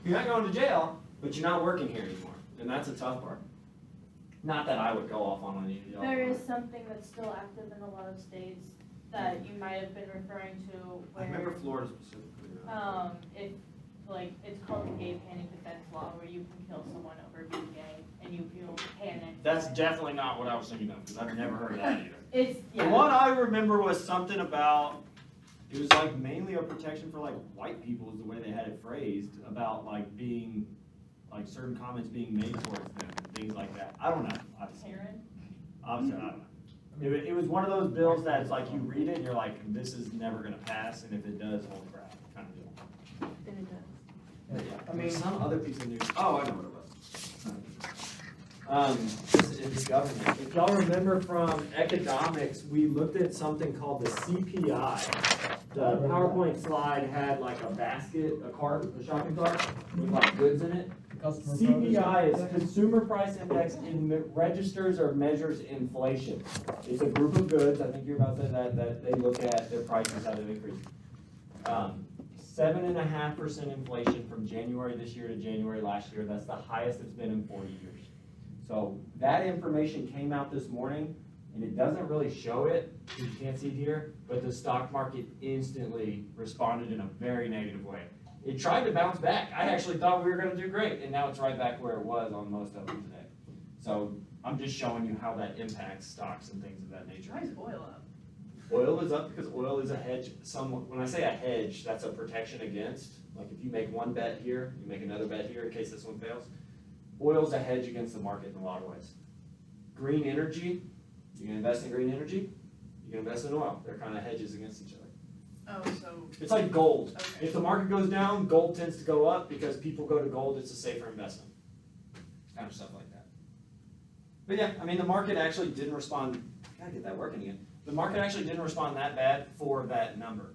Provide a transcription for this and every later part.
You're not going to jail, but you're not working here anymore, and that's a tough part. Not that I would go off on any of y'all. There is something that's still active in a lot of states that you might have been referring to I remember where, Florida specifically. if, like, it's called the gay panic defense law, where you can kill someone over being gay, and you feel panic. That's definitely not what I was thinking of, because I've never heard of that either. It's, The yeah. one I remember was something about, it was like mainly a protection for like white people is the way they had it phrased, about like being, like certain comments being made towards them and things like that. I don't know, obviously. Karen? Obviously, I don't know. It was one of those bills that's like you read it and you're like, this is never gonna pass, and if it does, holy crap, kind of deal. Then it does. But yeah, I mean, some other piece of news, oh, I know what it was. This is government. If y'all remember from economics, we looked at something called the CPI. The PowerPoint slide had like a basket, a cart, a shopping cart with like goods in it. CPI is Consumer Price Index. It registers or measures inflation. It's a group of goods, I think you're about to say that they look at their prices, how they've increased. 7.5% inflation from January this year to January last year. That's the highest it's been in 40 years. So that information came out this morning, and it doesn't really show it, you can't see it here, but the stock market instantly responded in a very negative way. It tried to bounce back. I actually thought we were going to do great, and now it's right back where it was on most of them today. So I'm just showing you how that impacts stocks and things of that nature. Why is oil up? Oil is up because oil is a hedge. When I say a hedge, that's a protection against. Like if you make one bet here, you make another bet here in case this one fails. Oil's a hedge against the market in a lot of ways. Green energy, you can invest in green energy, you can invest in oil. They're kind of hedges against each other. Oh, so. It's like gold. Okay. If the market goes down, gold tends to go up because people go to gold, it's a safer investment. Kind of stuff like that. But yeah, I mean, the market actually didn't respond. Gotta get that working again. The market actually didn't respond that bad for that number.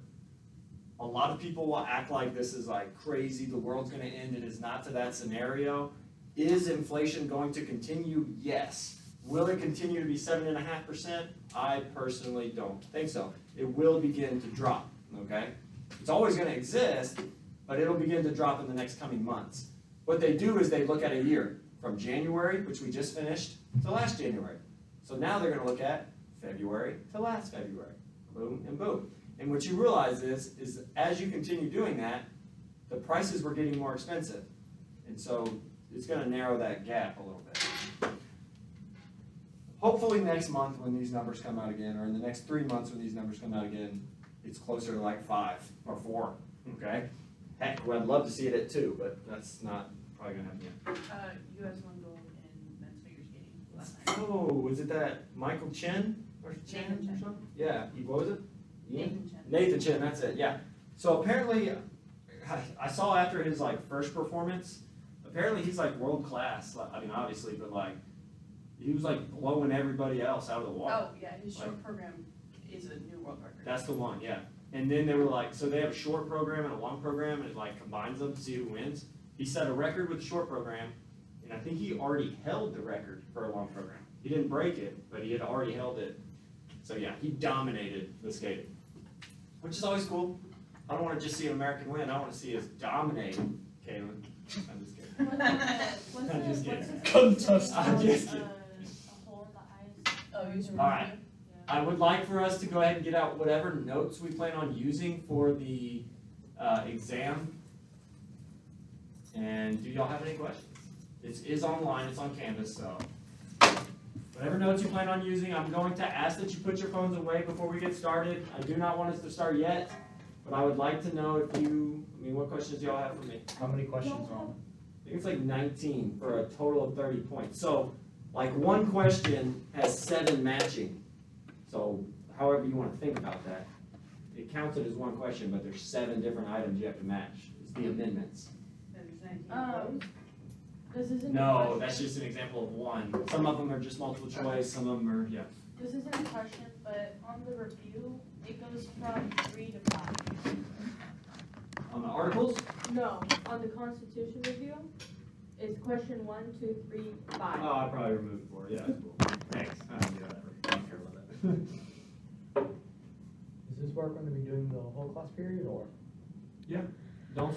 A lot of people will act like this is like crazy, the world's gonna end. It is not to that scenario. Is inflation going to continue? Yes. Will it continue to be 7.5%? I personally don't think so. It will begin to drop, okay? It's always gonna exist, but it'll begin to drop in the next coming months. What they do is they look at a year, from January, which we just finished, to last January. So now they're gonna look at February to last February. Boom and boom. And what you realize is as you continue doing that, the prices were getting more expensive. And so it's gonna narrow that gap a little bit. Hopefully next month when these numbers come out again, or in the next 3 months when these numbers come out again, it's closer to like 5 or 4, okay? Heck, well, I'd love to see it at 2, but that's not probably gonna happen yet. US won gold in men's figure skating last night. Oh, was it that Michael Chen? Or Chen Nathan Chen. or something? Yeah, what was it? Nathan Chen. Nathan Chen, that's it, yeah. So apparently, I saw after his like first performance, apparently he's like world class. I mean, obviously, but like, he was like blowing everybody else out of the water. Oh, yeah, his short program is a new world record. That's the one, yeah. And then they were like, so they have a short program and a long program, and it like combines them to see who wins. He set a record with the short program, and I think he already held the record for a long program. He didn't break it, but he had already held it. So yeah, he dominated the skating, which is always cool. I don't want to just see an American win. I want to see us dominate, Kaylin. I'm just kidding. I'm just kidding. Contest. I'm just kidding. A hole in the ice. Oh, user All right. review? I would like for us to go ahead and get out whatever notes we plan on using for the exam. And do y'all have any questions? It is online, it's on Canvas, so. Whatever notes you plan on using, I'm going to ask that you put your phones away before we get started. I do not want us to start yet, but I would like to know if you, what questions do y'all have for me? How many questions are on? I think it's like 19 for a total of 30 points. So, like one question has 7 matching. So, however you want to think about that. It counts it as one question, but there's 7 different items you have to match. It's the amendments. There's 19 rows. This isn't. No, a question. that's just an example of one. Some of them are just multiple choice, some of them are, yeah. This isn't a question, but on the review, it goes from 3 to 5. On the articles, No, on the Constitution review, it's question 1, 2, 3, 5. oh, I probably removed 4. Yeah, that's cool. Thanks. I don't do that ever. I don't care about that. Is this work going to be doing the whole class period or? Don't